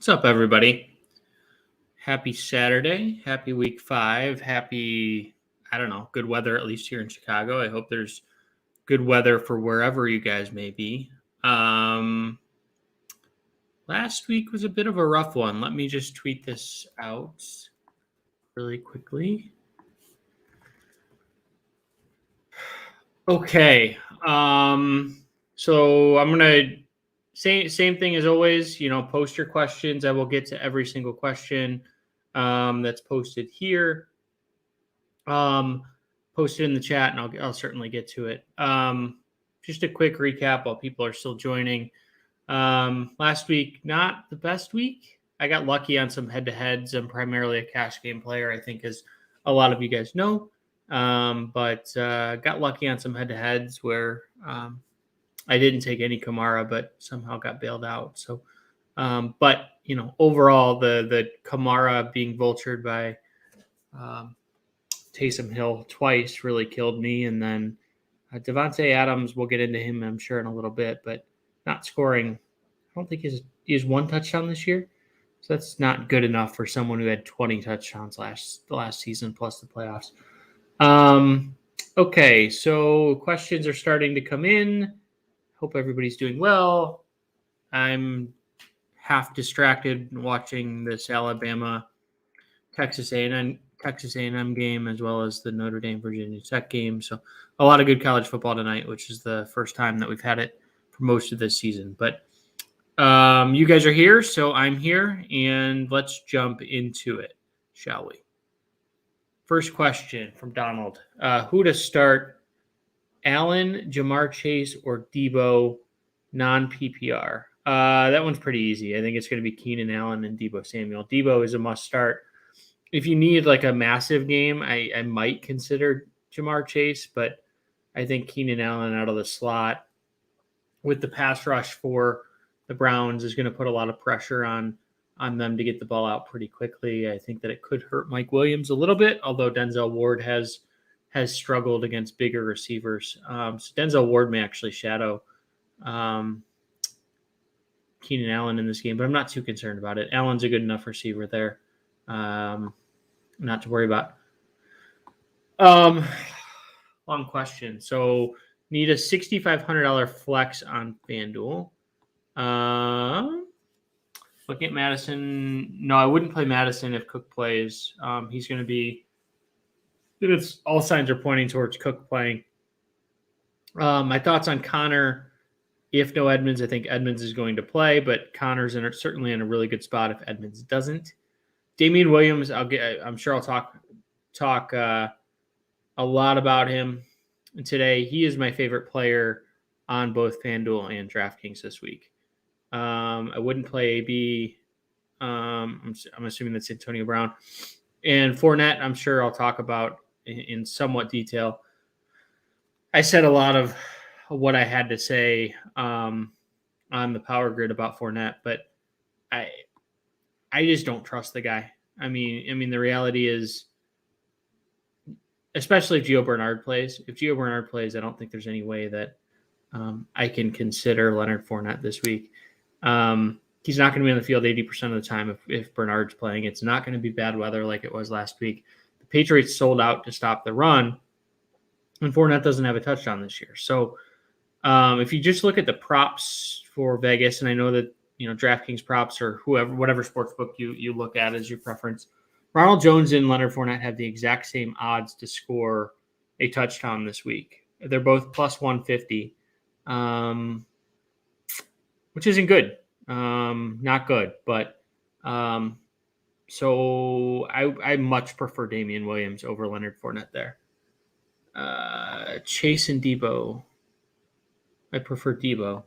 What's up, everybody? Happy Saturday. Happy week 5. Happy, good weather, at least here in Chicago. I hope there's good weather for wherever you guys may be. Last week was a bit of a rough one. Let me just tweet this out really quickly. Okay. So I'm going to same thing as always, post your questions. I will get to every single question that's posted here. Post it in the chat and I'll certainly get to it. Just a quick recap while people are still joining. Last week, not the best week. I got lucky on some head-to-heads. I'm primarily a cash game player, I think, as a lot of you guys know. But got lucky on some head-to-heads where I didn't take any Kamara, but somehow got bailed out. So, but overall, the Kamara being vultured by Taysom Hill twice really killed me. And then Devontae Adams, we'll get into him, I'm sure, in a little bit, but not scoring. I don't think he has one touchdown this year. So that's not good enough for someone who had 20 touchdowns the last season plus the playoffs. Okay, so questions are starting to come in. Hope everybody's doing well. I'm half distracted watching this Alabama Texas A&M game as well as the Notre Dame Virginia Tech game. So a lot of good college football tonight, which is the first time that we've had it for most of this season. But you guys are here, so I'm here, and let's jump into it, shall we? First question from Donald. Who to start, Allen, Jamar Chase, or Debo, non-PPR? That one's pretty easy. I think it's going to be Keenan Allen and Debo Samuel. Debo is a must-start. If you need like a massive game, I might consider Jamar Chase, but I think Keenan Allen out of the slot with the pass rush for the Browns is going to put a lot of pressure on them to get the ball out pretty quickly. I think that it could hurt Mike Williams a little bit, although Denzel Ward has struggled against bigger receivers. So Denzel Ward may actually shadow Keenan Allen in this game, but I'm not too concerned about it. Allen's a good enough receiver there. Not to worry about. Long question. So need a $6,500 flex on FanDuel. Looking at Madison. No, I wouldn't play Madison if Cook plays. He's going to be. It's all signs are pointing towards Cook playing. My thoughts on Connor. If no Edmonds, I think Edmonds is going to play, but Connor's certainly in a really good spot if Edmonds doesn't. Damian Williams, I'm sure I'll talk a lot about him today. He is my favorite player on both FanDuel and DraftKings this week. I wouldn't play AB. I'm assuming that's Antonio Brown. And Fournette, I'm sure I'll talk about in somewhat detail. I said a lot of what I had to say on the Power Grid about Fournette, but I just don't trust the guy. I mean, the reality is, especially if Gio Bernard plays. If Gio Bernard plays, I don't think there's any way that I can consider Leonard Fournette this week. He's not going to be on the field 80% of the time if Bernard's playing. It's not going to be bad weather like it was last week. The Patriots sold out to stop the run, and Fournette doesn't have a touchdown this year. So if you just look at the props for Vegas, and I know that DraftKings props or whatever sports book you look at as your preference, Ronald Jones and Leonard Fournette have the exact same odds to score a touchdown this week. They're both plus 150, which isn't good. Not good, but so I much prefer Damian Williams over Leonard Fournette there. Chase and Debo. I prefer Debo.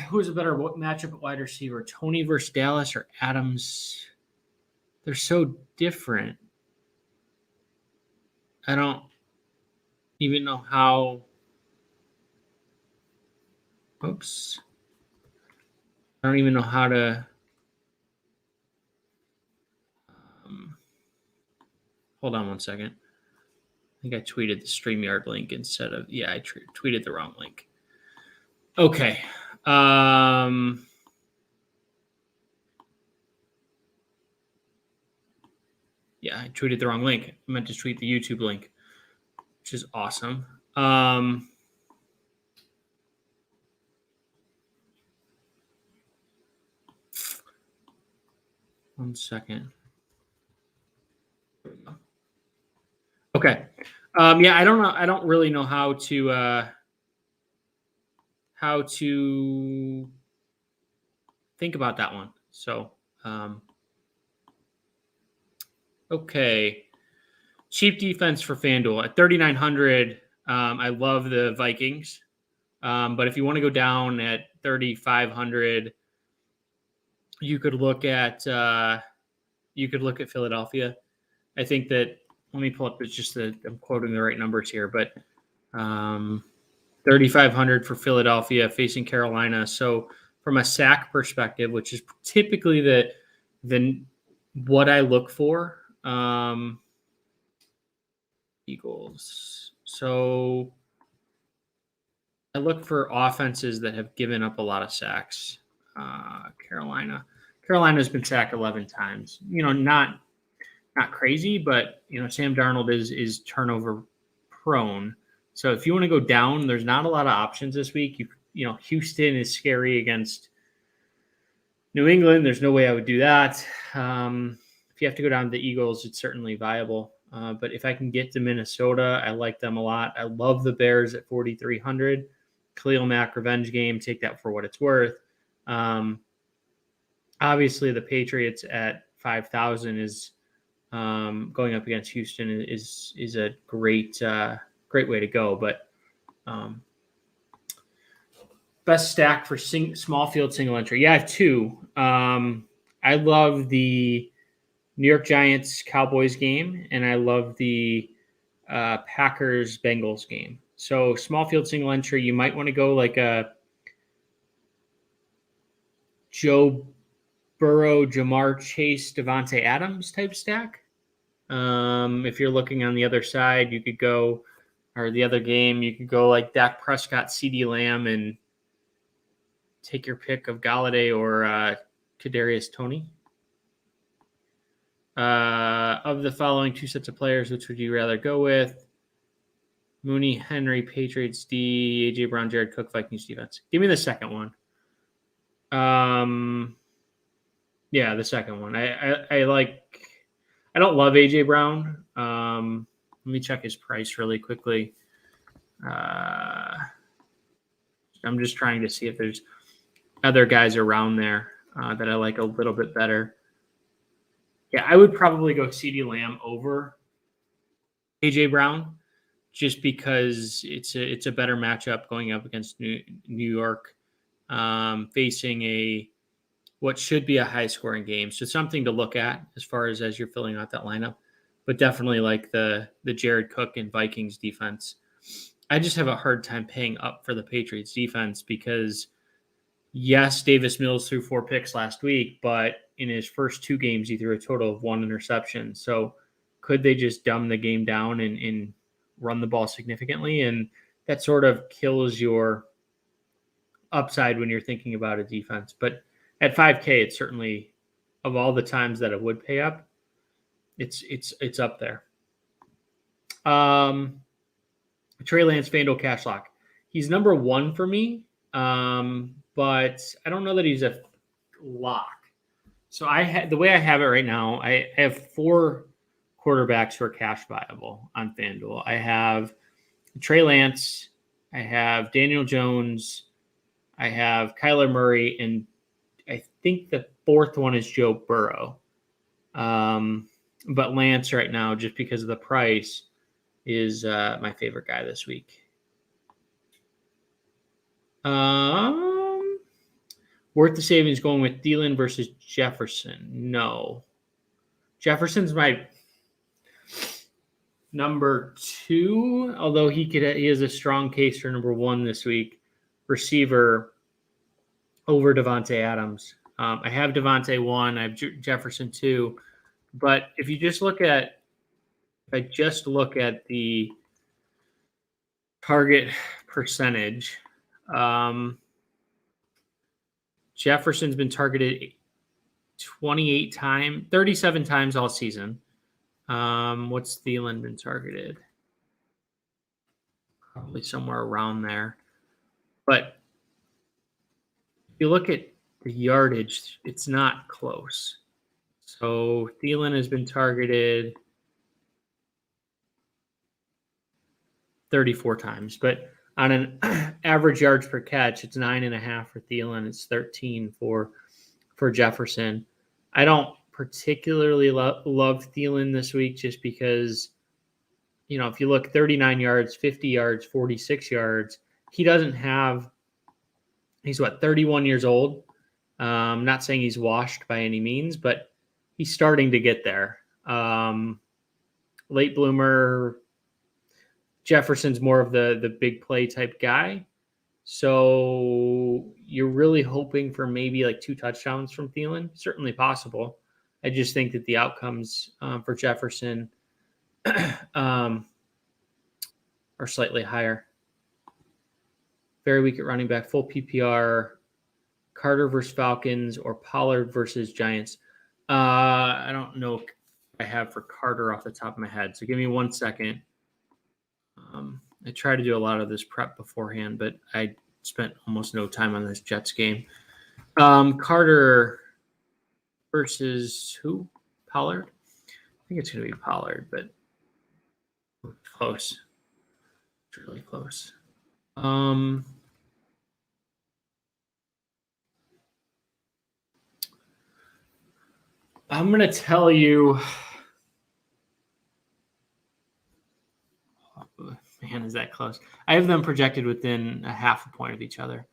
Who's a better matchup at wide receiver? Tony versus Dallas or Adams? They're so different. I don't even know how. Oops. I don't even know how to. Hold on one second. I think I tweeted the StreamYard link instead of. Yeah, I tweeted the wrong link. Okay. Yeah, I tweeted the wrong link. I meant to tweet the YouTube link, which is awesome. 1 second. Okay. Yeah, I don't know. I don't really know how to think about that one. So, okay. Cheap defense for FanDuel at 3,900. I love the Vikings. But if you want to go down at 3,500, you could look at Philadelphia. I think that, let me pull up I'm quoting the right numbers here, but 3,500 for Philadelphia facing Carolina. So from a sack perspective, which is typically the what I look for, Eagles. So I look for offenses that have given up a lot of sacks. Carolina's been sacked 11 times. Not crazy, but Sam Darnold is turnover prone. So if you want to go down, there's not a lot of options this week. Houston is scary against New England. There's no way I would do that. If you have to go down to the Eagles, it's certainly viable. But if I can get to Minnesota, I like them a lot. I love the Bears at 4,300. Khalil Mack revenge game. Take that for what it's worth. Obviously, the Patriots at 5,000 is going up against Houston is a great way to go. But best stack for small field single entry. Yeah, I have two. I love the New York Giants Cowboys game, and I love the Packers Bengals game. So small field single entry, you might want to go like a Joe Burrow, Jamar Chase, Devontae Adams type stack. If you're looking on the other side, you could go, or the other game, you could go like Dak Prescott, CeeDee Lamb, and take your pick of Galladay or Kadarius Toney. Of the following two sets of players, which would you rather go with? Mooney, Henry, Patriots D, AJ Brown, Jared Cook, Vikings defense. Give me the second one. Yeah, the second one. I don't love AJ Brown. Let me check his price really quickly. I'm just trying to see if there's other guys around there that I like a little bit better. Yeah, I would probably go CeeDee Lamb over AJ Brown, just because it's a better matchup going up against New York, facing what should be a high scoring game. So something to look at as you're filling out that lineup, but definitely like the Jared Cook and Vikings defense. I just have a hard time paying up for the Patriots defense because yes, Davis Mills threw 4 picks last week, but in his first 2 games, he threw a total of 1 interception. So could they just dumb the game down and run the ball significantly? And that sort of kills your upside when you're thinking about a defense. But at 5K, it's certainly, of all the times that it would pay up, it's up there. Trey Lance, FanDuel cash lock. He's number 1 for me, but I don't know that he's a lock. So the way I have it right now, I have 4 quarterbacks who are cash viable on FanDuel. I have Trey Lance, I have Daniel Jones, I have Kyler Murray, and I think the 4th one is Joe Burrow. But Lance right now, just because of the price, is my favorite guy this week. Worth the savings going with Thielen versus Jefferson? No. Jefferson's my number 2, although he has a strong case for number 1 this week. Receiver over Devontae Adams. I have Devontae 1. I have Jefferson 2. But if I just look at the target percentage, Jefferson's been targeted 37 times all season. What's Thielen been targeted? Probably somewhere around there. But if you look at the yardage, it's not close. So Thielen has been targeted 34 times, but on an average yards per catch, it's 9.5 for Thielen. It's 13 for Jefferson. I don't particularly love Thielen this week just because, if you look 39 yards, 50 yards, 46 yards, he doesn't have, he's 31 years old. Not saying he's washed by any means, but he's starting to get there. Late bloomer. Jefferson's more of the big play type guy. So you're really hoping for maybe like 2 touchdowns from Thielen. Certainly possible. I just think that the outcomes for Jefferson are slightly higher. Very weak at running back, full PPR. Carter versus Falcons or Pollard versus Giants. I don't know if I have for Carter off the top of my head. So give me 1 second. I try to do a lot of this prep beforehand, but I spent almost no time on this Jets game. Carter versus who? Pollard? I think it's going to be Pollard, but close. It's really close. I'm going to tell you. Man, is that close? I have them projected within a half a point of each other.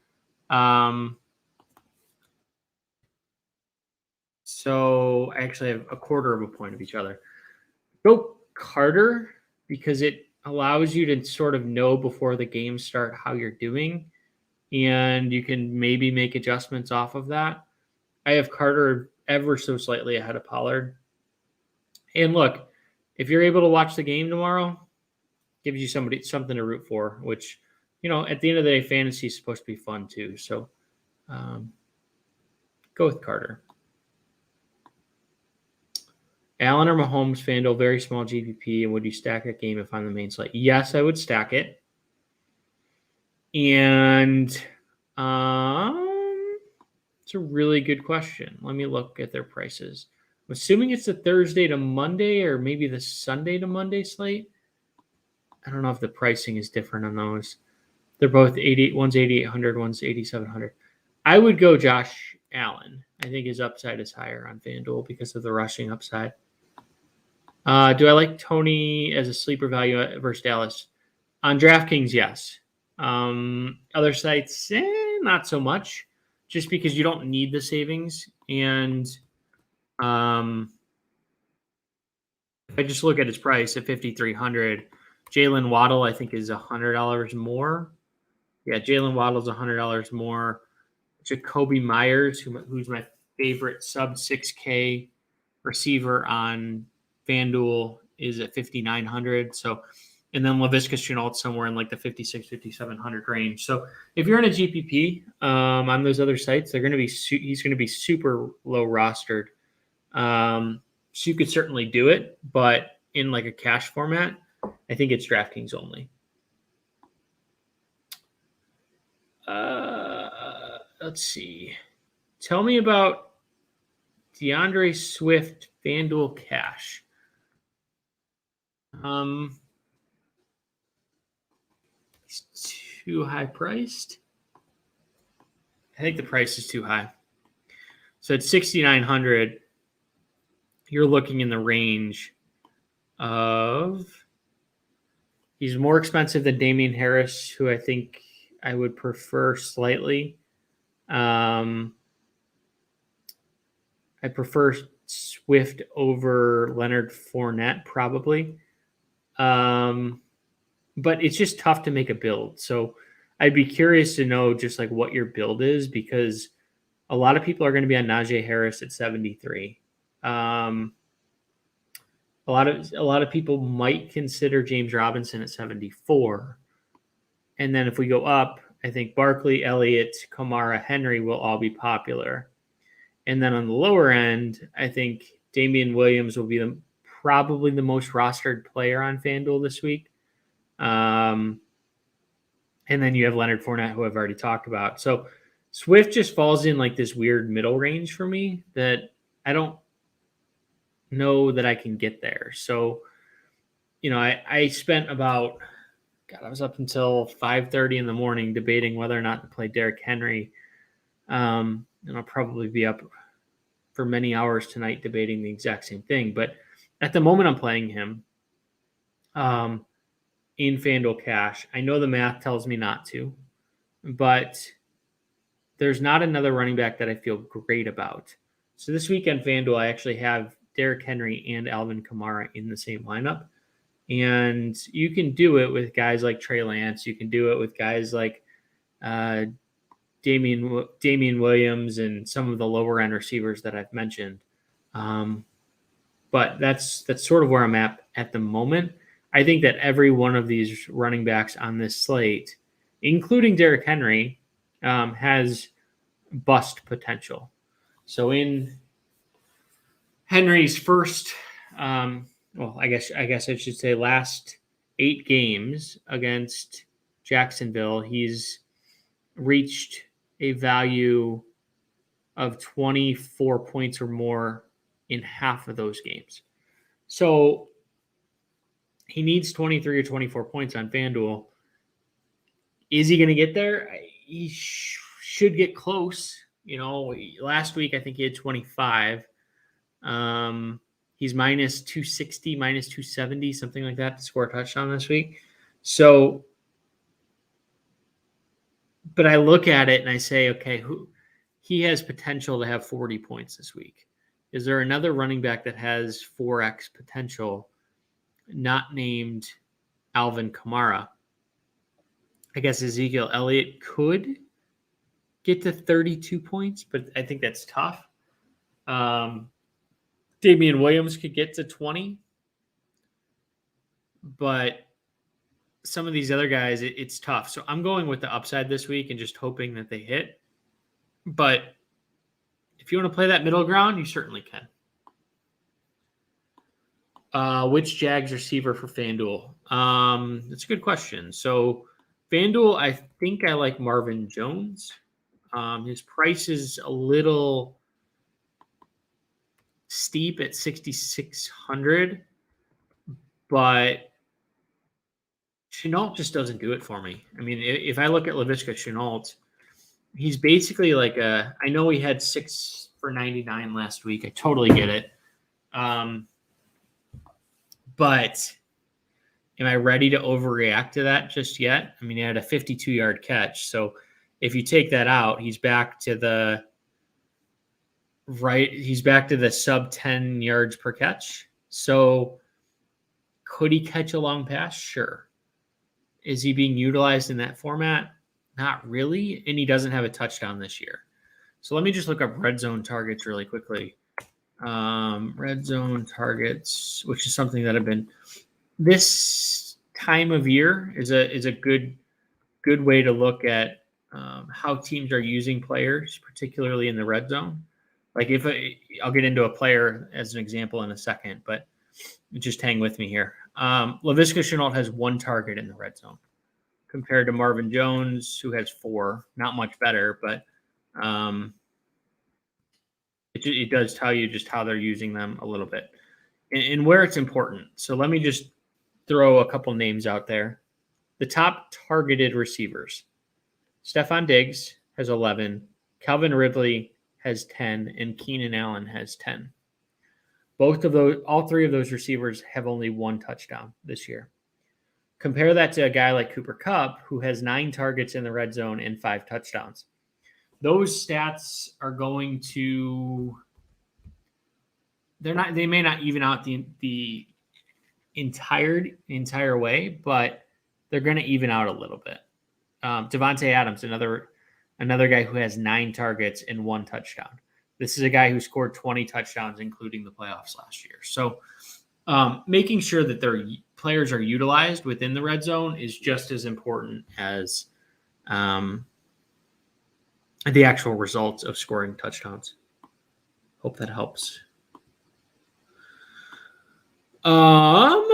So I actually have a quarter of a point of each other. Go Carter because it allows you to sort of know before the game start how you're doing, and you can maybe make adjustments off of that. I have Carter ever so slightly ahead of Pollard. And look, if you're able to watch the game tomorrow, gives you something to root for, which, at the end of the day, fantasy is supposed to be fun too. So go with Carter. Allen or Mahomes, FanDuel, very small GPP. And would you stack that game if on the main slate? Yes, I would stack it. And it's a really good question. Let me look at their prices. I'm assuming it's the Thursday to Monday or maybe the Sunday to Monday slate. I don't know if the pricing is different on those. They're both 88. One's 8,800, one's 8,700. I would go Josh Allen. I think his upside is higher on FanDuel because of the rushing upside. Do I like Tony as a sleeper value versus Dallas? On DraftKings, yes. Other sites, not so much, just because you don't need the savings. And if I just look at his price at $5,300, Jalen Waddle, I think, is $100 more. Yeah, Jalen Waddle's $100 more. Jacoby Myers, who's my favorite sub 6K receiver on FanDuel, is at $5,900. So, and then Laviska Shenault somewhere in like the $5,600, $5,700 range. So, if you're in a GPP on those other sites, he's going to be super low rostered. So you could certainly do it, but in like a cash format, I think it's DraftKings only. Let's see. Tell me about DeAndre Swift FanDuel cash. He's too high priced. I think the price is too high. So at 6,900, you're looking in the range of. He's more expensive than Damian Harris, who I think I would prefer slightly. I prefer Swift over Leonard Fournette, probably. But it's just tough to make a build. So I'd be curious to know just like what your build is, because a lot of people are going to be on Najee Harris at 73. A lot of people might consider James Robinson at 74. And then if we go up, I think Barkley, Elliott, Kamara, Henry will all be popular. And then on the lower end, I think Damian Williams will be the probably the most rostered player on FanDuel this week. And then you have Leonard Fournette, who I've already talked about. So Swift just falls in like this weird middle range for me that I don't know that I can get there. So, I spent about, I was up until 5:30 in the morning debating whether or not to play Derrick Henry. And I'll probably be up for many hours tonight debating the exact same thing. But at the moment, I'm playing him in FanDuel Cash. I know the math tells me not to, but there's not another running back that I feel great about. So this weekend, FanDuel, I actually have Derrick Henry and Alvin Kamara in the same lineup. And you can do it with guys like Trey Lance. You can do it with guys like Damian Williams and some of the lower end receivers that I've mentioned. But that's sort of where I'm at the moment. I think that every one of these running backs on this slate, including Derrick Henry, has bust potential. So in Henry's first, I guess I should say last 8 games against Jacksonville, he's reached a value of 24 points or more in half of those games. So he needs 23 or 24 points on FanDuel. Is he going to get there? He should get close. Last week I think he had 25. He's minus 260, minus 270, something like that to score a touchdown this week. So, but I look at it and I say, okay, he has potential to have 40 points this week. Is there another running back that has 4x potential, not named Alvin Kamara? I guess Ezekiel Elliott could get to 32 points, but I think that's tough. Damian Williams could get to 20, but some of these other guys, it's tough. So I'm going with the upside this week and just hoping that they hit. But if you want to play that middle ground, you certainly can. Which Jags receiver for FanDuel? That's a good question. So FanDuel, I think I like Marvin Jones. His price is a little steep at 6,600, but Shenault just doesn't do it for me. I mean, if I look at Laviska Shenault, he's basically like I know he had 6 for 99 last week. I totally get it. But am I ready to overreact to that just yet? I mean, he had a 52-yard catch. So if you take that out, he's back to the sub 10 yards per catch. So could he catch a long pass? Sure. Is he being utilized in that format? Not really. And he doesn't have a touchdown this year. So let me just look up red zone targets really quickly. Red zone targets, which is something that I've been this time of year is a good way to look at how teams are using players, particularly in the red zone. Like I'll get into a player as an example in a second, but just hang with me here. Laviska Shenault has 1 target in the red zone compared to Marvin Jones, who has 4. Not much better, but it does tell you just how they're using them a little bit and where it's important. So let me just throw a couple names out there. The top targeted receivers. Stephon Diggs has 11. Calvin Ridley has 10. And Keenan Allen has 10. All 3 of those receivers have only 1 touchdown this year. Compare that to a guy like Cooper Kupp, who has 9 targets in the red zone and 5 touchdowns. Those stats are going to they may not even out the entire way, but they're going to even out a little bit. Devontae Adams, another guy who has 9 targets and 1 touchdown. This is a guy who scored 20 touchdowns, including the playoffs last year. So making sure that their players are utilized within the red zone is just as important as the actual results of scoring touchdowns. Hope that helps. How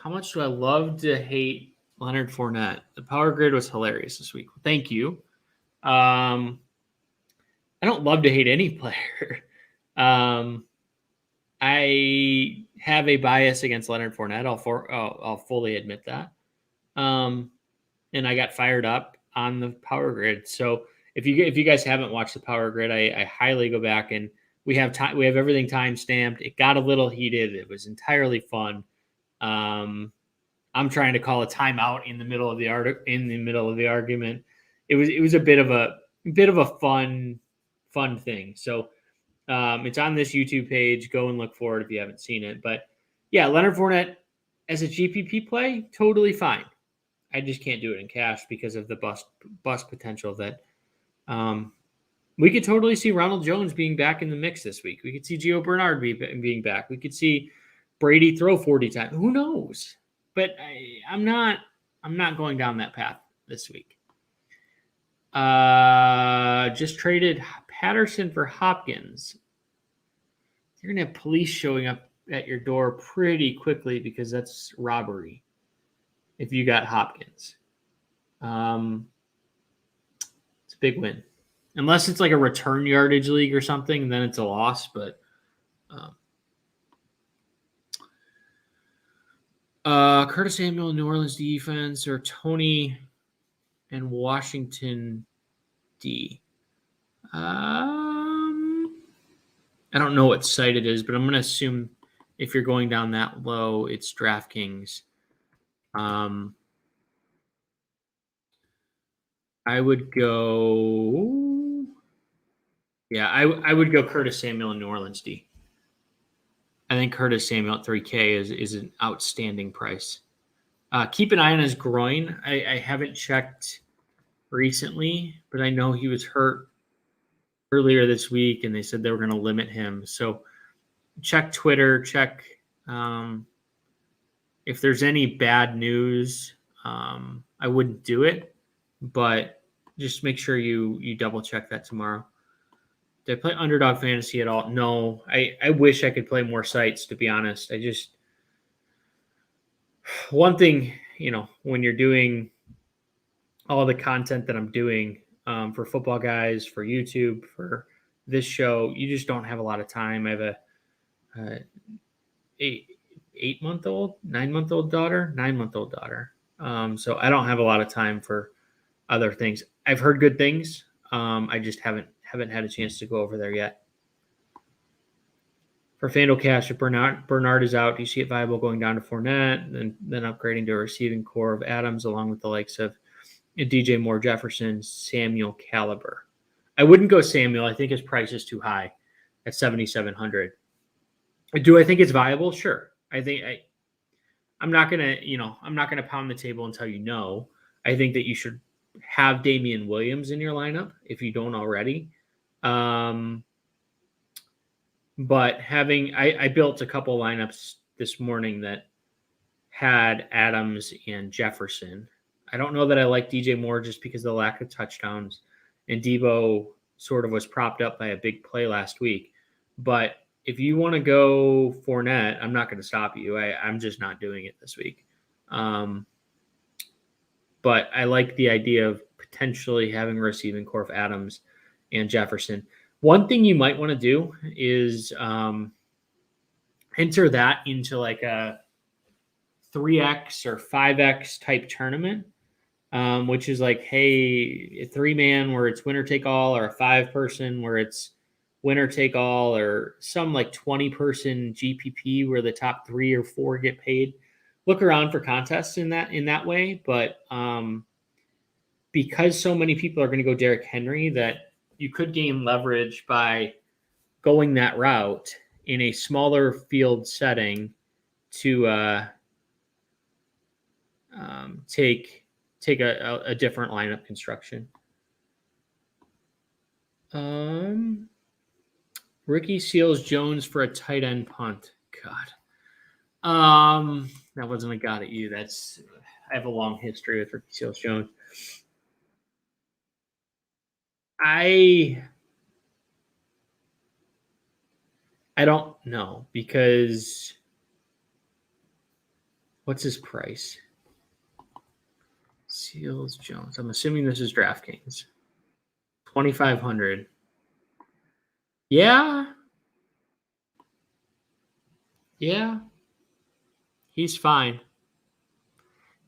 much do I love to hate Leonard Fournette? The power grid was hilarious this week. Thank you. I don't love to hate any player. I have a bias against Leonard Fournette. I'll fully admit that. And I got fired up on the power grid. So if you guys haven't watched the power grid, I highly go back, and we have everything time stamped. It got a little heated. It was entirely fun. I'm trying to call a timeout in the middle of the argument. It was a bit of a fun thing. So it's on this YouTube page. Go and look for it if you haven't seen it. But yeah, Leonard Fournette as a GPP play, totally fine. I just can't do it in cash because of the bust potential that we could totally see Ronald Jones being back in the mix this week. We could see Gio Bernard being back. We could see Brady throw 40 times. Who knows? But I'm not going down that path this week. Just traded Patterson for Hopkins. You're going to have police showing up at your door pretty quickly because that's robbery if you got Hopkins. It's a big win. Unless it's like a return yardage league or something, then it's a loss. But Curtis Samuel, New Orleans defense, or Tony and Washington D. I don't know what site it is, but I'm going to assume if you're going down that low, it's DraftKings. I would go. Yeah, I would go Curtis Samuel in New Orleans D. I think Curtis Samuel at 3K is an outstanding price. Keep an eye on his groin. I haven't checked recently, but I know he was hurt earlier this week, and they said they were going to limit him. So check Twitter, check if there's any bad news. I wouldn't do it, but just make sure you double check that tomorrow. Did I play Underdog Fantasy at all? No. I wish I could play more sites, to be honest. One thing, when you're doing all the content that I'm doing for Football Guys, for YouTube, for this show, you just don't have a lot of time. I have a 9-month-old daughter. So I don't have a lot of time for other things. I've heard good things. I just haven't had a chance to go over there yet. For FanDuel Cash, if Bernard is out, do you see it viable going down to Fournette, then upgrading to a receiving core of Adams, along with the likes of DJ Moore, Jefferson, Samuel caliber? I wouldn't go Samuel. I think his price is too high at $7,700. Do I think it's viable? Sure. I'm not gonna pound the table and tell you no. I think that you should have Damian Williams in your lineup if you don't already. But I built a couple lineups this morning that had Adams and Jefferson. I don't know that I like DJ Moore just because of the lack of touchdowns, and Debo sort of was propped up by a big play last week. But if you want to go Fournette, I'm not going to stop you. I'm just not doing it this week. But I like the idea of potentially having a receiving core of Adams and Jefferson. One thing you might want to do is enter that into like a 3X or 5X type tournament, which is like, hey, a 3-man where it's winner take all, or a 5-person where it's winner take all, or some like 20-person GPP where the top 3 or 4 get paid. Look around for contests in that way, but because so many people are going to go Derrick Henry, that you could gain leverage by going that route in a smaller field setting to take a different lineup construction. Ricky Seals-Jones for a tight end punt. God. That wasn't a got at you. I have a long history with Ricky Seals-Jones. I don't know because what's his price? Seals Jones. I'm assuming this is DraftKings. 2,500. Yeah. Yeah. He's fine.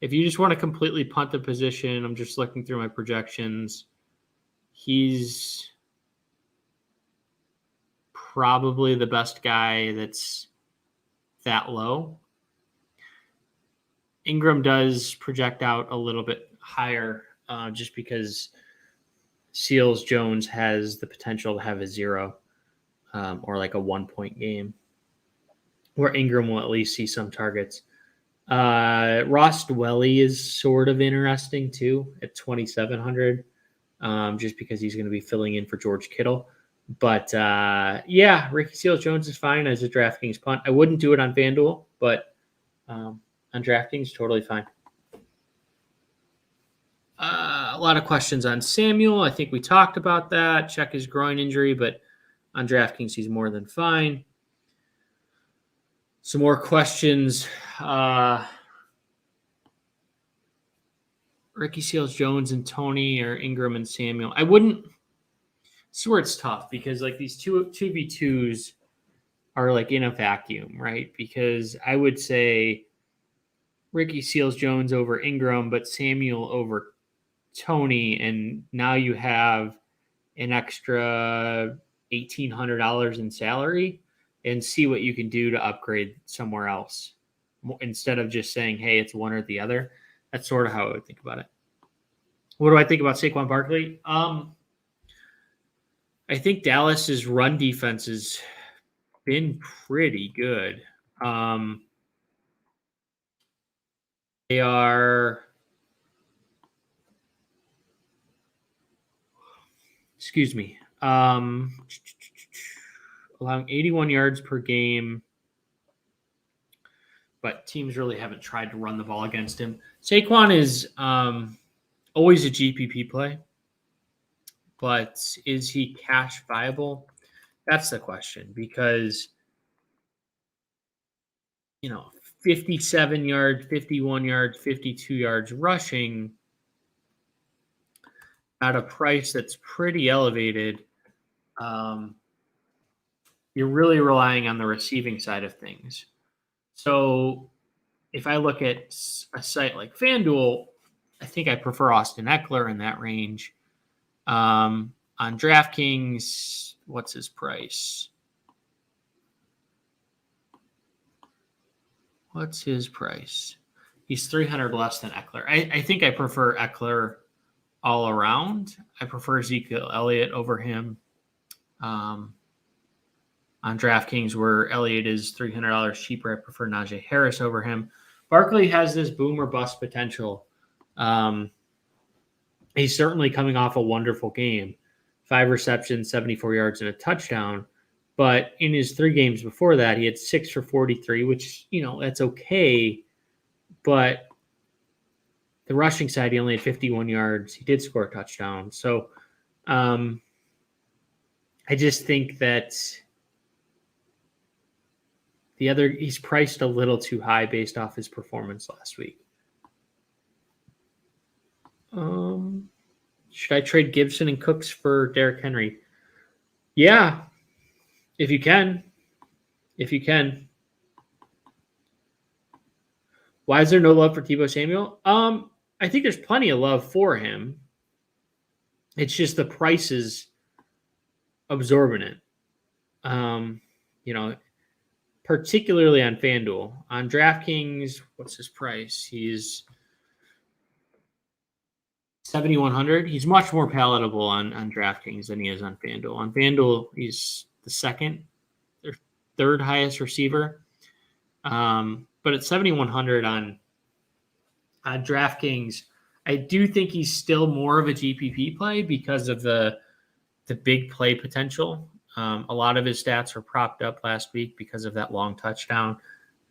If you just want to completely punt the position, I'm just looking through my projections. He's probably the best guy that's that low. Ingram does project out a little bit higher just because Seals Jones has the potential to have a 0 or like a 1-point game where Ingram will at least see some targets. Ross Dwelly is sort of interesting too at 2,700 just because he's going to be filling in for George Kittle. But yeah, Ricky Seals Jones is fine as a DraftKings punt. I wouldn't do it on FanDuel, but on DraftKings, totally fine. A lot of questions on Samuel. I think we talked about that. Check his groin injury, but on DraftKings, he's more than fine. Some more questions. Ricky Seals Jones and Tony or Ingram and Samuel. I wouldn't. This is where it's tough because like these 2v2s are like in a vacuum, right? Because I would say Ricky Seals Jones over Ingram, but Samuel over Tony, and now you have an extra $1,800 in salary, and see what you can do to upgrade somewhere else instead of just saying, hey, it's one or the other. That's sort of how I would think about it. What do I think about Saquon Barkley? I think Dallas's run defense has been pretty good. They are, allowing 81 yards per game, but teams really haven't tried to run the ball against him. Saquon is always a GPP play, but is he cash viable? That's the question because, 57 yards, 51 yards, 52 yards rushing at a price that's pretty elevated. You're really relying on the receiving side of things. So if I look at a site like FanDuel, I think I prefer Austin Eckler in that range. On DraftKings, what's his price? He's 300 less than Eckler. I think I prefer Eckler all around. I prefer Ezekiel Elliott over him. On DraftKings, where Elliott is $300 cheaper, I prefer Najee Harris over him. Barkley has this boom or bust potential. He's certainly coming off a wonderful game. 5 receptions, 74 yards, and a touchdown. But in his 3 games before that, he had 6 for 43, which, that's okay. But the rushing side, he only had 51 yards. He did score a touchdown. So I just think that he's priced a little too high based off his performance last week. Should I trade Gibson and Cooks for Derrick Henry? Yeah, if you can. Why is there no love for Tebow Samuel? I think there's plenty of love for him. It's just the price is absorbent. Particularly on FanDuel. On DraftKings, what's his price? He's 7,100. He's much more palatable on DraftKings than he is on FanDuel. On FanDuel, he's the second or third highest receiver. But at 7,100 on DraftKings, I do think he's still more of a GPP play because of the big play potential. A lot of his stats were propped up last week because of that long touchdown.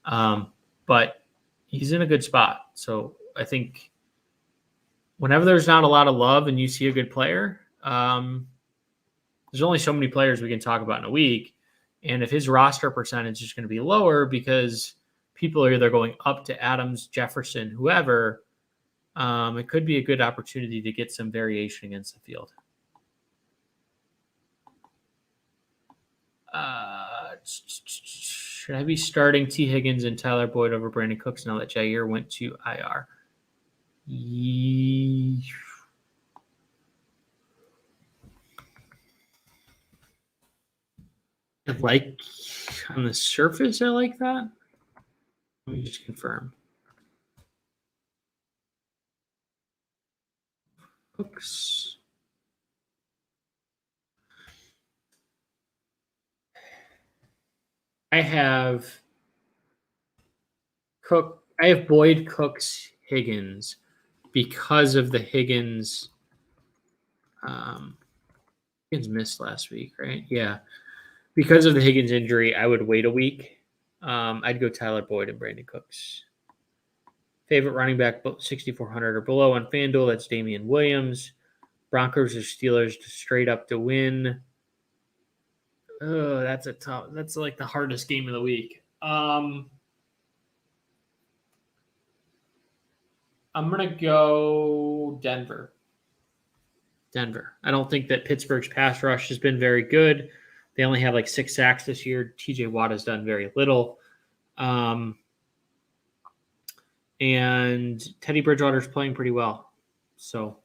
But he's in a good spot. So I think whenever there's not a lot of love and you see a good player, there's only so many players we can talk about in a week. And if his roster percentage is going to be lower because people are either going up to Adams, Jefferson, whoever, it could be a good opportunity to get some variation against the field. Should I be starting T. Higgins and Tyler Boyd over Brandon Cooks now that Jair went to IR? Like on the surface, I like that. Let me just confirm. Cooks. I have Boyd, Cooks, Higgins because of the Higgins. Higgins missed last week, right? Yeah. Because of the Higgins injury, I would wait a week. I'd go Tyler Boyd and Brandon Cooks. Favorite running back, 6,400 or below on FanDuel, that's Damian Williams. Broncos or Steelers to straight up to win. Oh, that's like the hardest game of the week. I'm going to go Denver. I don't think that Pittsburgh's pass rush has been very good. They only have like 6 sacks this year. TJ Watt has done very little. And Teddy Bridgewater's playing pretty well. So,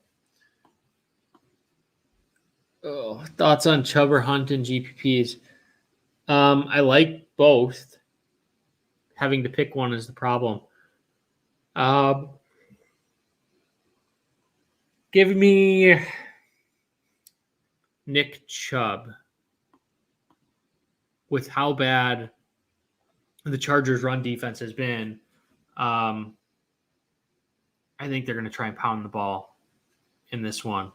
thoughts on Chubb or Hunt and GPPs? I like both. Having to pick one is the problem. Give me Nick Chubb. With how bad the Chargers' run defense has been, I think they're going to try and pound the ball in this one.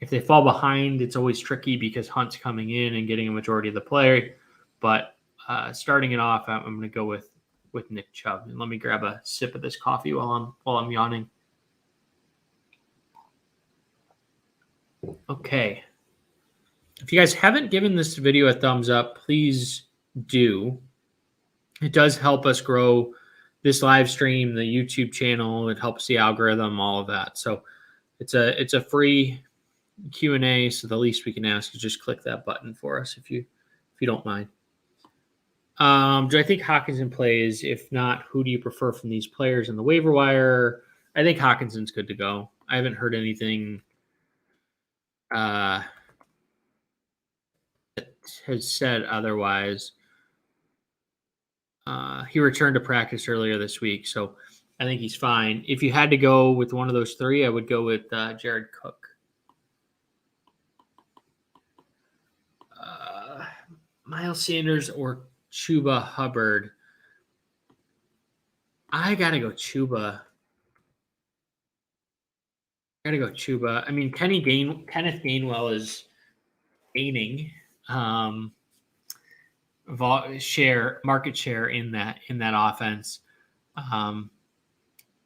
If they fall behind, it's always tricky because Hunt's coming in and getting a majority of the play. But starting it off, I'm going to go with Nick Chubb. And let me grab a sip of this coffee while I'm yawning. Okay. If you guys haven't given this video a thumbs up, please do. It does help us grow this live stream, the YouTube channel. It helps the algorithm, all of that. So it's a free Q&A. So the least we can ask is just click that button for us if you don't mind. Do I think Hawkinson plays? If not, who do you prefer from these players in the waiver wire? I think Hawkinson's good to go. I haven't heard anything that has said otherwise. He returned to practice earlier this week, so I think he's fine. If you had to go with one of those three, I would go with Jared Cook. Miles Sanders or Chuba Hubbard. I got to go Chuba. I mean, Kenneth Gainwell is gaining market share in that offense.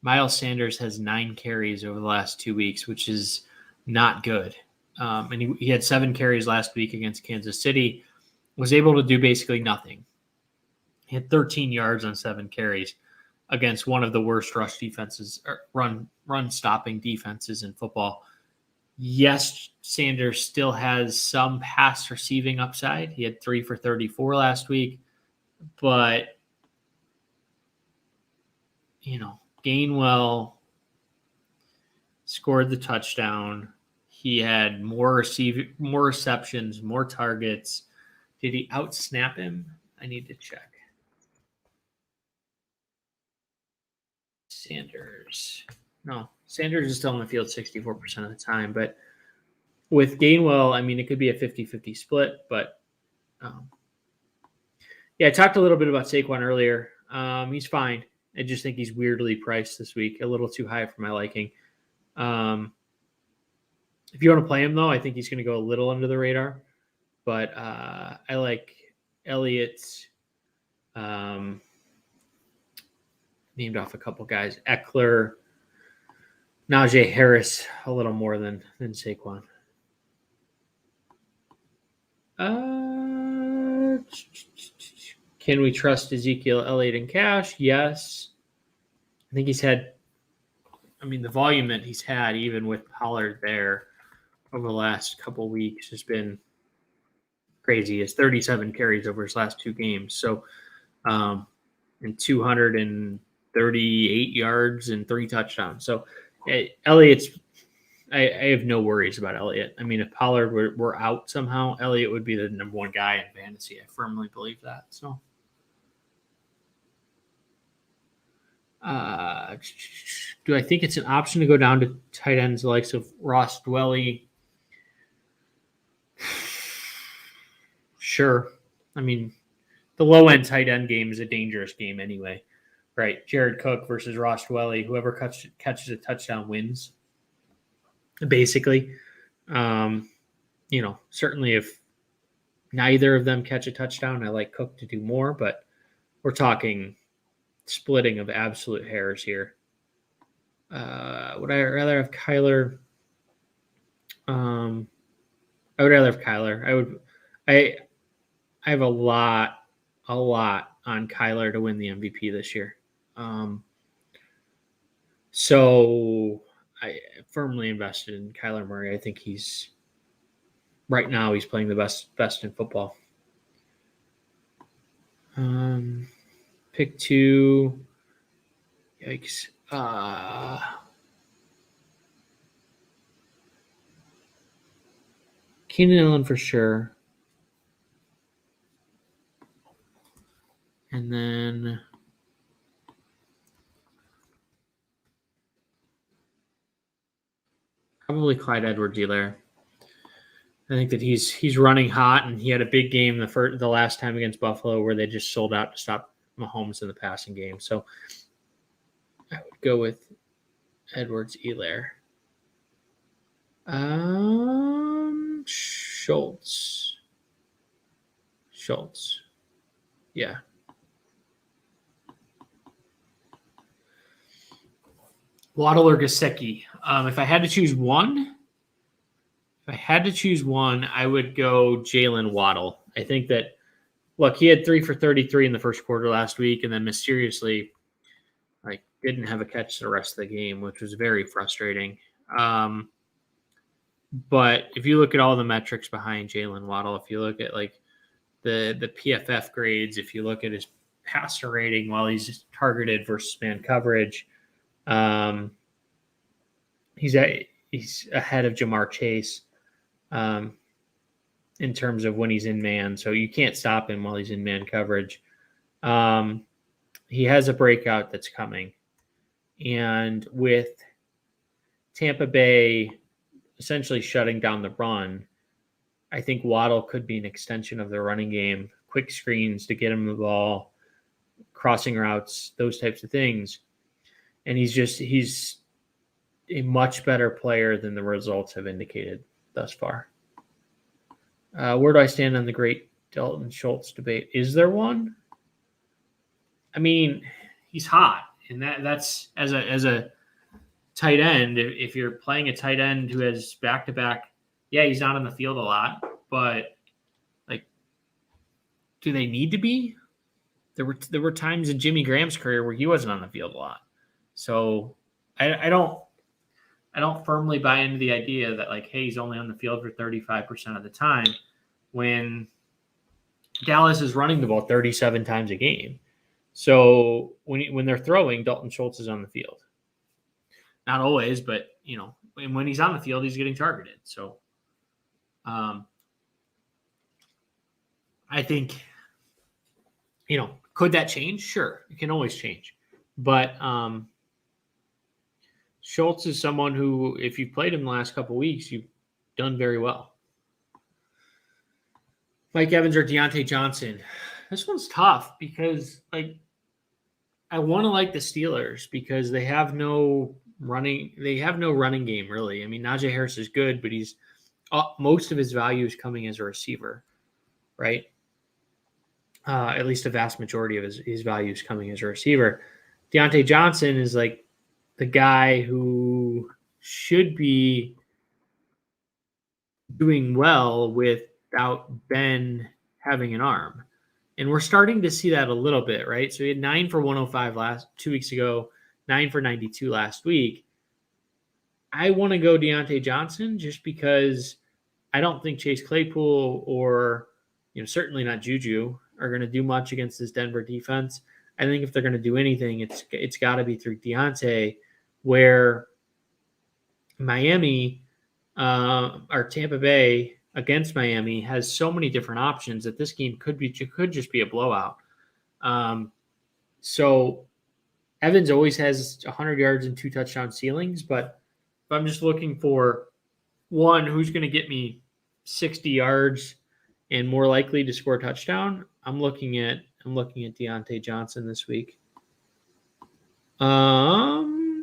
Miles Sanders has 9 carries over the last 2 weeks, which is not good. And he had 7 carries last week against Kansas City, was able to do basically nothing. He had 13 yards on 7 carries against one of the worst rush defenses, or run stopping defenses in football. Yes, Sanders still has some pass receiving upside. He had 3 for 34 last week, but Gainwell scored the touchdown. He had more receptions, more targets. Did he outsnap him? I need to check. Sanders. No, Sanders is still on the field 64% of the time. But with Gainwell, I mean, it could be a 50-50 split. But, I talked a little bit about Saquon earlier. He's fine. I just think he's weirdly priced this week, a little too high for my liking. If you want to play him, though, I think he's going to go a little under the radar. But I like Elliott, named off a couple guys, Eckler, Najee Harris, a little more than Saquon. Can we trust Ezekiel Elliott in cash? Yes. I think he's had, the volume that he's had, even with Pollard there over the last couple of weeks, has been crazy. He has 37 carries over his last 2 games. So, and 238 yards and 3 touchdowns. So, Elliott's, I have no worries about Elliott. If Pollard were out somehow, Elliott would be the number 1 guy in fantasy. I firmly believe that. So, do I think it's an option to go down to tight ends the likes of Ross Dwelly? Sure. The low end tight end game is a dangerous game anyway, right? Jared Cook versus Ross Dwelly. Whoever catches a touchdown wins, basically. Certainly if neither of them catch a touchdown, I like Cook to do more, but we're talking splitting of absolute hairs here. Would I rather have Kyler? I would rather have Kyler. I have a lot on Kyler to win the MVP this year. So I firmly invested in Kyler Murray. I think right now he's playing the best in football. Pick 2. Yikes. Keenan Allen for sure. And then probably Clyde Edwards-Helaire. I think that he's running hot, and he had a big game the last time against Buffalo where they just sold out to stop Mahomes in the passing game. So I would go with Edwards-Helaire. Schultz. Yeah. Waddle or Gesicki. If I had to choose one, I would go Jalen Waddle. I think that, look, he had 3 for 33 in the first quarter last week, and then mysteriously, didn't have a catch the rest of the game, which was very frustrating. But if you look at all the metrics behind Jalen Waddle, if you look at the PFF grades, if you look at his passer rating while he's targeted versus man coverage, he's ahead of Jamar Chase in terms of when he's in man. So you can't stop him while he's in man coverage. He has a breakout that's coming. And with Tampa Bay essentially shutting down the run, I think Waddle could be an extension of their running game, quick screens to get him the ball, crossing routes, those types of things. And he's a much better player than the results have indicated thus far. Where do I stand on the great Dalton Schultz debate? Is there one? He's hot, and that's as a tight end. If you're playing a tight end who has back-to-back, yeah, he's not on the field a lot, but do they need to be? There were times in Jimmy Graham's career where he wasn't on the field a lot. So I don't firmly buy into the idea that hey, he's only on the field for 35% of the time when Dallas is running the ball 37 times a game. So when they're throwing, Dalton Schultz is on the field. Not always, but when he's on the field, he's getting targeted. So I think could that change? Sure, it can always change. But Schultz is someone who, if you've played him the last couple of weeks, you've done very well. Mike Evans or Deontay Johnson. This one's tough because I want to like the Steelers because they have no running game really. Najee Harris is good, but he's most of his value is coming as a receiver, right? At least a vast majority of his value is coming as a receiver. Deontay Johnson is the guy who should be doing well without Ben having an arm. And we're starting to see that a little bit, right? So he had 9 for 105 2 weeks ago, 9 for 92 last week. I want to go Deontay Johnson just because I don't think Chase Claypool or, certainly not Juju are going to do much against this Denver defense. I think if they're going to do anything, it's got to be through Deontay, where Miami or Tampa Bay against Miami has so many different options that this game could just be a blowout. So Evans always has 100 yards and 2 touchdown ceilings, but if I'm just looking for one who's going to get me 60 yards and more likely to score a touchdown, I'm looking at Deontay Johnson this week. Will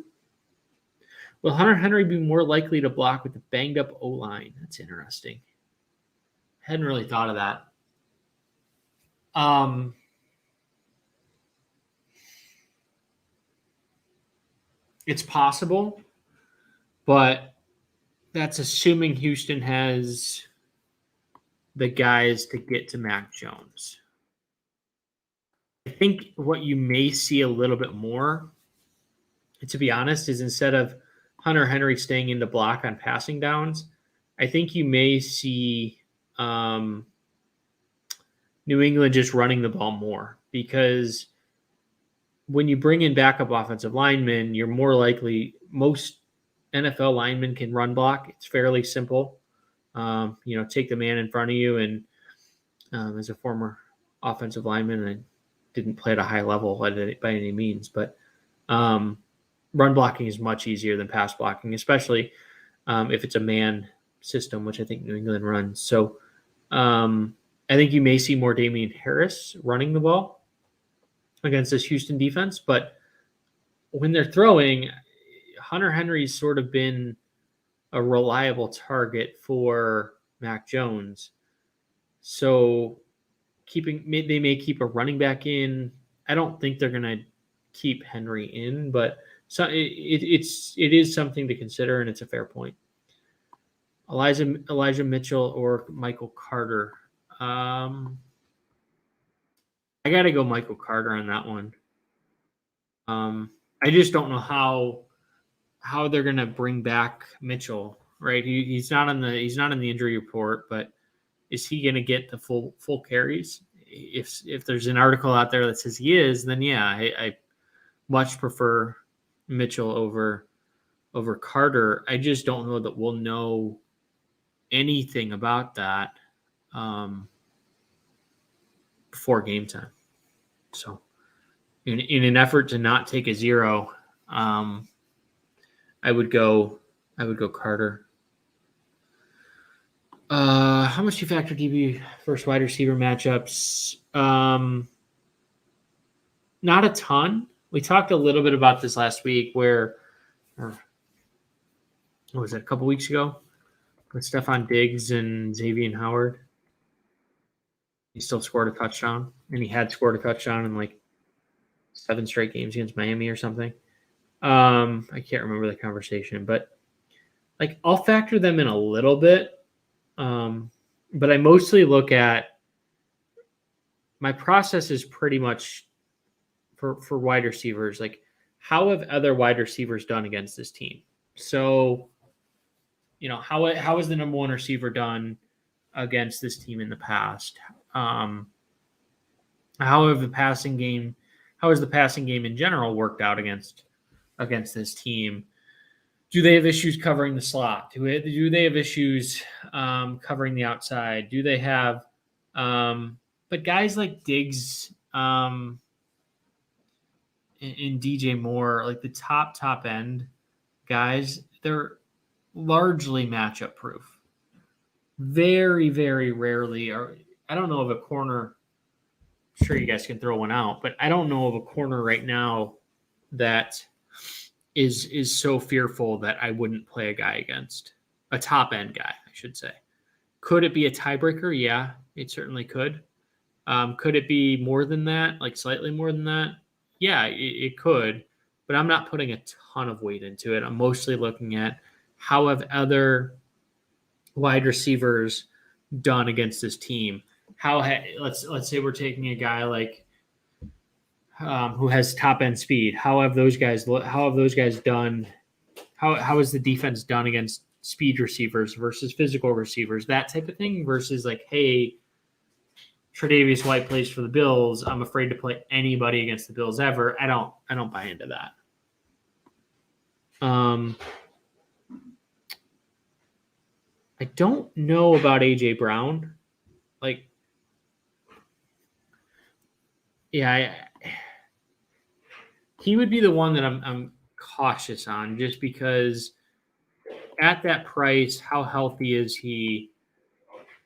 Hunter Henry be more likely to block with the banged up O-line? That's interesting. Hadn't really thought of that. It's possible, but that's assuming Houston has the guys to get to Mac Jones. I think what you may see a little bit more, to be honest, is instead of Hunter Henry staying in the block on passing downs, I think you may see New England just running the ball more, because when you bring in backup offensive linemen, you're more likely, most NFL linemen can run block. It's fairly simple. Take the man in front of you, and as a former offensive lineman, I didn't play at a high level by any means, but run blocking is much easier than pass blocking, especially if it's a man system, which I think New England runs. So I think you may see more Damian Harris running the ball against this Houston defense, but when they're throwing, Hunter Henry's sort of been a reliable target for Mac Jones. So they may keep a running back in. I don't think they're going to keep Henry in, but it is something to consider, and it's a fair point. Elijah Mitchell or Michael Carter. I got to go Michael Carter on that one. I just don't know how they're going to bring back Mitchell, right? He's not in the injury report, but is he going to get the full carries? If there's an article out there that says he is, then yeah, I much prefer Mitchell over Carter. I just don't know that we'll know anything about that before game time. So in an effort to not take a zero, I would go Carter. How much do you factor DB versus wide receiver matchups? Not a ton. We talked a little bit about this last week, what was it, a couple weeks ago, with Stephon Diggs and Xavier Howard. He still scored a touchdown, and he had scored a touchdown in like 7 straight games against Miami or something. I can't remember the conversation, but like I'll factor them in a little bit. But I mostly look at, my process is pretty much for wide receivers, like how have other wide receivers done against this team? So, how has the number one receiver done against this team in the past? How has the passing game in general worked out against this team? Do they have issues covering the slot? Do they have issues covering the outside? Do they have but guys like Diggs and DJ Moore, like the top end guys, they're largely matchup proof. Very, very rarely I don't know of a corner. I'm sure you guys can throw one out, but I don't know of a corner right now that is so fearful that I wouldn't play a guy against. A top end guy, I should say. Could it be a tiebreaker? Yeah, it certainly could. Could it be more than that, like slightly more than that? Yeah, it could, but I'm not putting a ton of weight into it. I'm mostly looking at how have other wide receivers done against this team. let's say we're taking a guy like who has top end speed. How have those guys done? How has the defense done against speed receivers versus physical receivers? That type of thing versus like, hey, Tre'Davious White plays for the Bills. I'm afraid to play anybody against the Bills ever. I don't buy into that. I don't know about AJ Brown. Like, yeah, he would be the one that I'm cautious on, just because at that price, how healthy is he?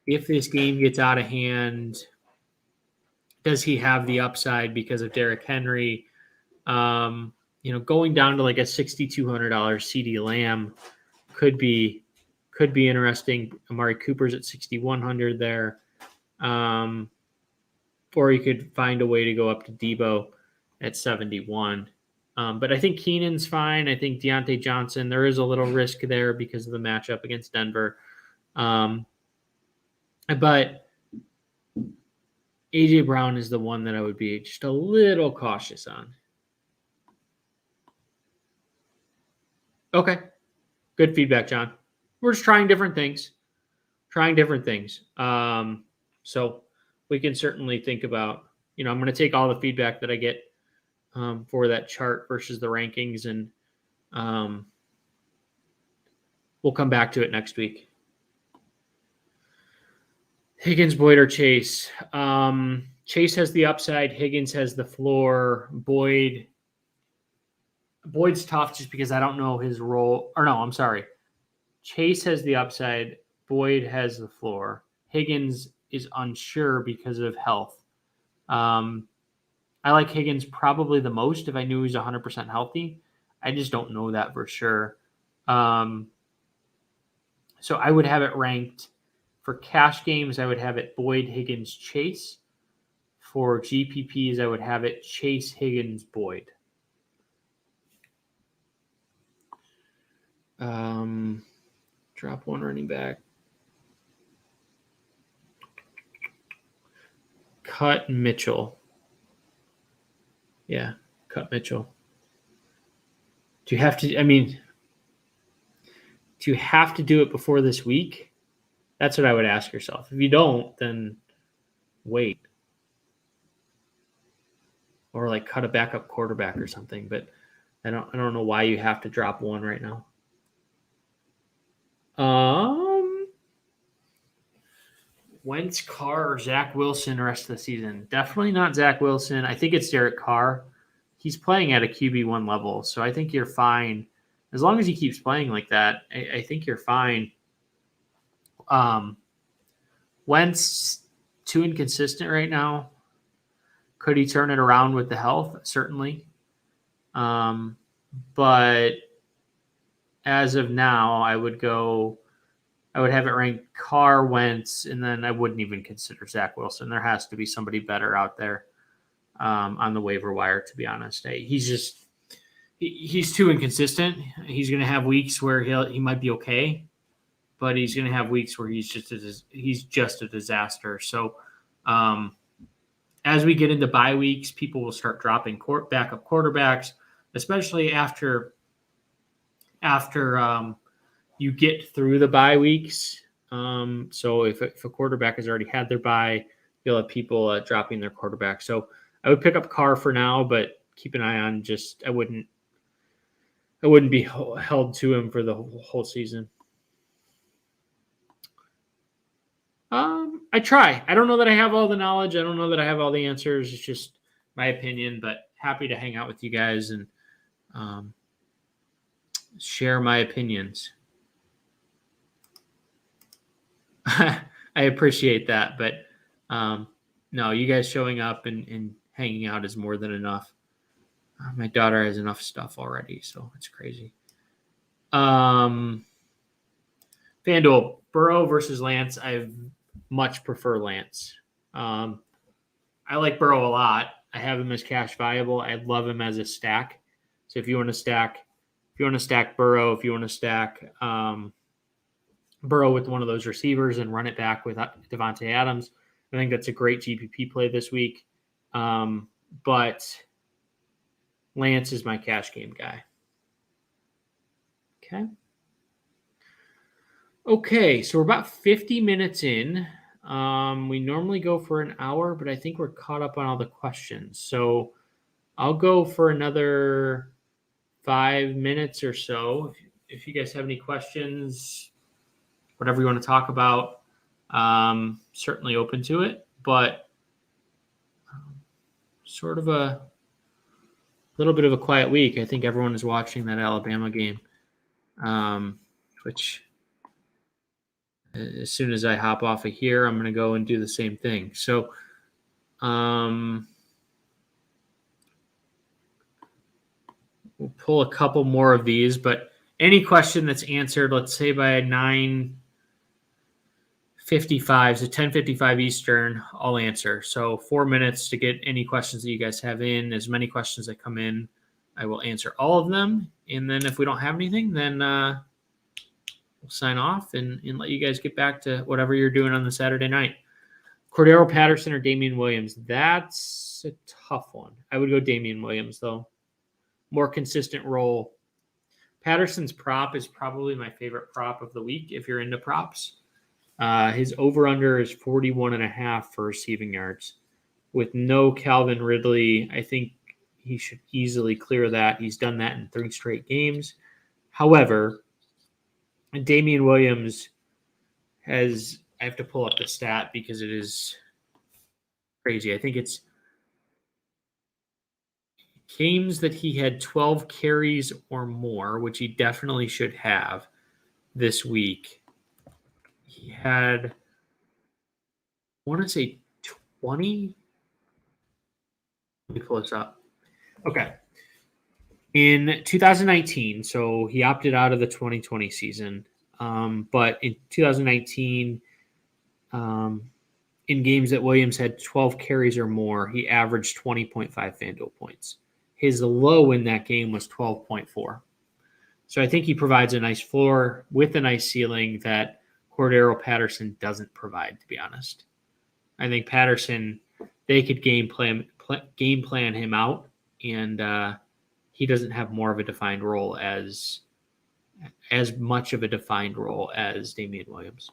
If this game gets out of hand, does he have the upside because of Derrick Henry? Going down to like a $6,200 CD Lamb could be interesting. Amari Cooper's at 6,100 there. Or you could find a way to go up to Debo at 71. But I think Keenan's fine. I think Deontay Johnson, there is a little risk there because of the matchup against Denver. But AJ Brown is the one that I would be just a little cautious on. Okay. Good feedback, John. We're just trying different things. So we can certainly think about, I'm going to take all the feedback that I get for that chart versus the rankings, and we'll come back to it next week. Higgins, Boyd, or Chase? Chase has the upside. Higgins has the floor. Boyd's tough just because I don't know his role. Or no, I'm sorry. Chase has the upside. Boyd has the floor. Higgins is unsure because of health. I like Higgins probably the most if I knew he's 100% healthy. I just don't know that for sure. So I would have it ranked for cash games. I would have it Boyd, Higgins, Chase. For GPPs, I would have it Chase, Higgins, Boyd. Drop one running back. Cut Mitchell. Yeah, cut Mitchell. Do you have to do it before this week? That's what I would ask yourself. If you don't, then wait. Or like cut a backup quarterback or something, but I don't know why you have to drop one right now. Wentz, Carr, or Zach Wilson the rest of the season? Definitely not Zach Wilson. I think it's Derek Carr. He's playing at a QB1 level, so I think you're fine. As long as he keeps playing like that, I think you're fine. Wentz, too inconsistent right now. Could he turn it around with the health? Certainly. But as of now, I would have it ranked Carr, Wentz, and then I wouldn't even consider Zach Wilson. There has to be somebody better out there on the waiver wire, to be honest. He's too inconsistent. He's going to have weeks where he might be okay, but he's going to have weeks where he's just a disaster. So as we get into bye weeks, people will start dropping backup quarterbacks, especially after you get through the bye weeks. So if a quarterback has already had their bye, you'll have people dropping their quarterback. So I would pick up Carr for now, but keep an eye on I wouldn't be held to him for the whole season. I try. I don't know that I have all the knowledge. I don't know that I have all the answers. It's just my opinion, but happy to hang out with you guys and share my opinions. I appreciate that, but no, you guys showing up and hanging out is more than enough. My daughter has enough stuff already, so it's crazy. FanDuel, Burrow versus Lance. I much prefer Lance. I like Burrow a lot. I have him as cash viable. I love him as a stack. So if you want to stack Burrow, if you want to stack Burrow with one of those receivers and run it back with Devontae Adams, I think that's a great GPP play this week. But Lance is my cash game guy. Okay, so we're about 50 minutes in. We normally go for an hour, but I think we're caught up on all the questions. So I'll go for another 5 minutes or so. If you guys have any questions, whatever you want to talk about, certainly open to it. But sort of a little bit of a quiet week. I think everyone is watching that Alabama game, which as soon as I hop off of here, I'm going to go and do the same thing. So we'll pull a couple more of these, but any question that's answered, let's say by 9:55, so 10:55 Eastern, I'll answer. So 4 minutes to get any questions that you guys have in. As many questions that come in, I will answer all of them. And then if we don't have anything, then we'll sign off and let you guys get back to whatever you're doing on the Saturday night. Cordero Patterson or Damian Williams? That's a tough one. I would go Damian Williams, though. More consistent role. Patterson's prop is probably my favorite prop of the week if you're into props. His over-under is 41.5 for receiving yards. With no Calvin Ridley, I think he should easily clear that. He's done that in 3 straight games. However, Damian Williams has, I have to pull up the stat because it is crazy. I think it's games that he had 12 carries or more, which he definitely should have this week. He had, I want to say 20. Let me pull this up. Okay. In 2019, so he opted out of the 2020 season, but in 2019, in games that Williams had 12 carries or more, he averaged 20.5 FanDuel points. His low in that game was 12.4. So I think he provides a nice floor with a nice ceiling that Cordero Patterson doesn't provide, to be honest. I think Patterson, they could game plan him out, and he doesn't have more of a defined role as much of a defined role as Damian Williams.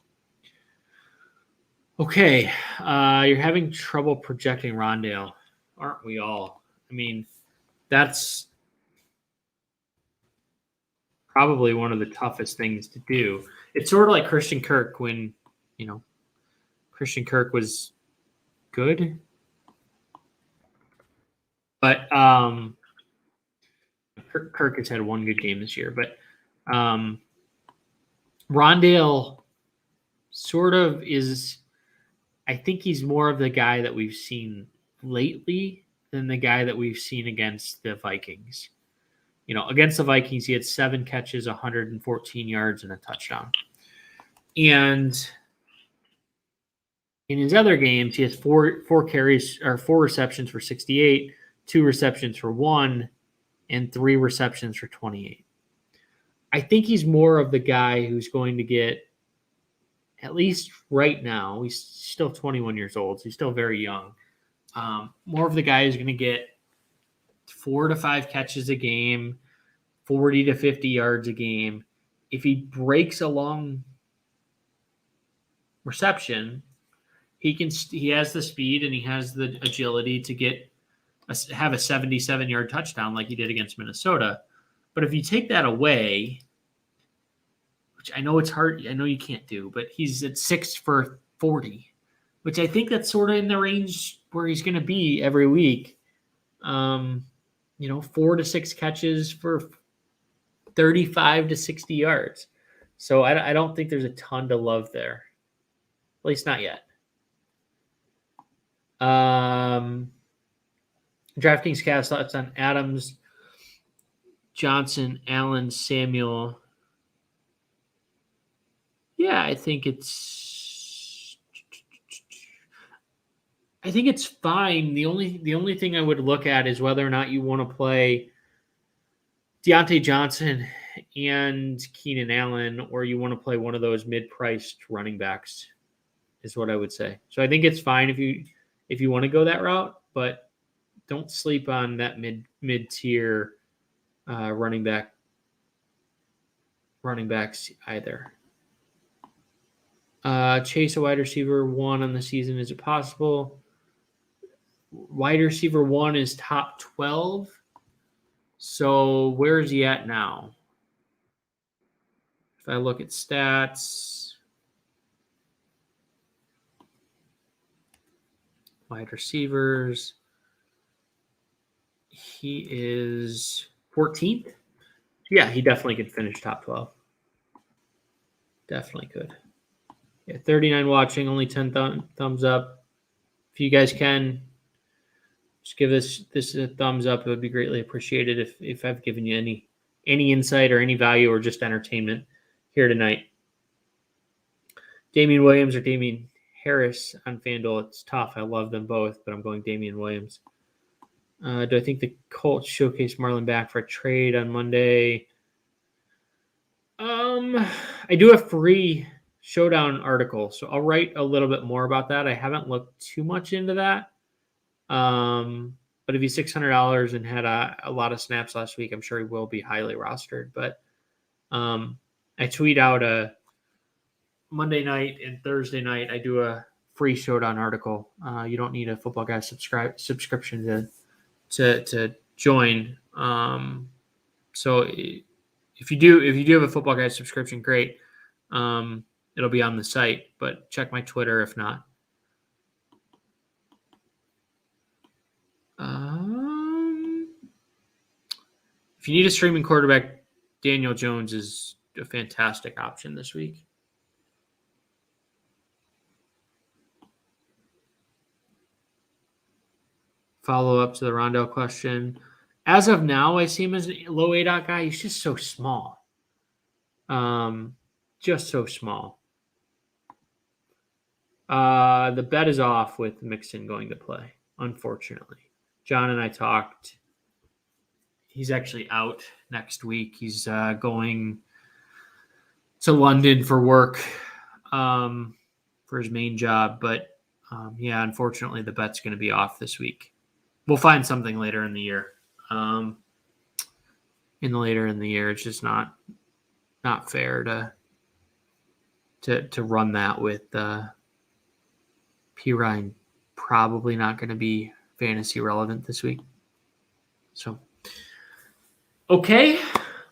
Okay, you're having trouble projecting Rondale, aren't we all? I mean, that's probably one of the toughest things to do. It's sort of like Christian Kirk when, Christian Kirk was good. But Kirk has had one good game this year. But Rondale sort of is, I think he's more of the guy that we've seen lately than the guy that we've seen against the Vikings. Against the Vikings, he had 7 catches, 114 yards, and a touchdown. And in his other games, he has 4 carries or 4 receptions for 68, 2 receptions for 1, and 3 receptions for 28. I think he's more of the guy who's going to get, at least right now, he's still 21 years old, so he's still very young. More of the guy who's going to get 4 to 5 catches a game, 40 to 50 yards a game. If he breaks a long reception, he has the speed and he has the agility to have a 77-yard touchdown like he did against Minnesota. But if you take that away, which I know it's hard, I know you can't do, but he's at 6 for 40, which I think that's sort of in the range where he's going to be every week. 4 to 6 catches for 35 to 60 yards. So I don't think there's a ton to love there. At least not yet. DraftKings cast thoughts on Adams, Johnson, Allen, Samuel. Yeah, I think it's fine. The only thing I would look at is whether or not you want to play Deontay Johnson and Keenan Allen, or you want to play one of those mid-priced running backs. is what I would say. So I think it's fine if you want to go that route, but don't sleep on that mid tier running backs either. Chase a wide receiver 1 on the season. Is it possible? Wide receiver 1 is top 12. So where is he at now? If I look at stats, wide receivers, he is 14th. Yeah, he definitely could finish top 12. Definitely could. Yeah, 39 watching, only 10 thumbs up. If you guys can, just give this a thumbs up. It would be greatly appreciated if I've given you any insight or any value or just entertainment here tonight. Damian Williams or Damian Harris on FanDuel. It's tough. I love them both, but I'm going Damian Williams. Do I think the Colts showcase Marlon back for a trade on Monday? I do a free showdown article, so I'll write a little bit more about that. I haven't looked too much into that. But if he's $600 and had a lot of snaps last week, I'm sure he will be highly rostered. But I tweet out a Monday night and Thursday night. I do a free showdown article. You don't need a Football Guy subscription to join. So if you do have a Football Guy subscription, great. It'll be on the site, but check my Twitter if not. If you need a streaming quarterback, Daniel Jones is a fantastic option this week. Follow up to the Rondell question. As of now, I see him as a low ADOT guy. He's just so small. Just so small. The bet is off with Mixon going to play, unfortunately. John and I talked. He's actually out next week. He's going to London for work for his main job. But, yeah, unfortunately, the bet's going to be off this week. We'll find something later in the year. Later in the year, it's just not fair to run that with P. Ryan probably not going to be fantasy relevant this week. So, okay.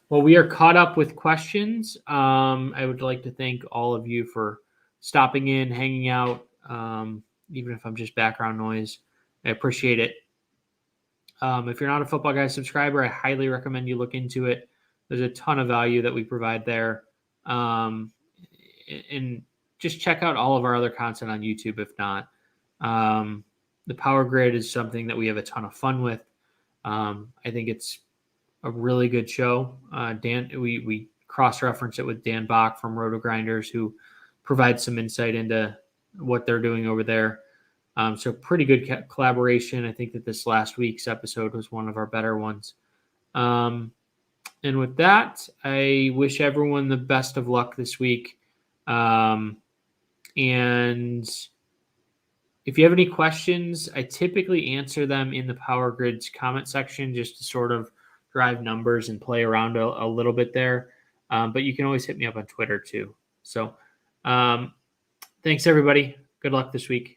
Well, we are caught up with questions. I would like to thank all of you for stopping in, hanging out, even if I'm just background noise. I appreciate it. If you're not a Football Guy subscriber, I highly recommend you look into it. There's a ton of value that we provide there. And just check out all of our other content on YouTube if not. The Power Grid is something that we have a ton of fun with. I think it's a really good show. We cross-reference it with Dan Bach from Roto Grinders, who provides some insight into what they're doing over there. So pretty good collaboration. I think that this last week's episode was one of our better ones. And with that, I wish everyone the best of luck this week. And if you have any questions, I typically answer them in the Power Grid's comment section just to sort of drive numbers and play around a little bit there. But you can always hit me up on Twitter too. So thanks, everybody. Good luck this week.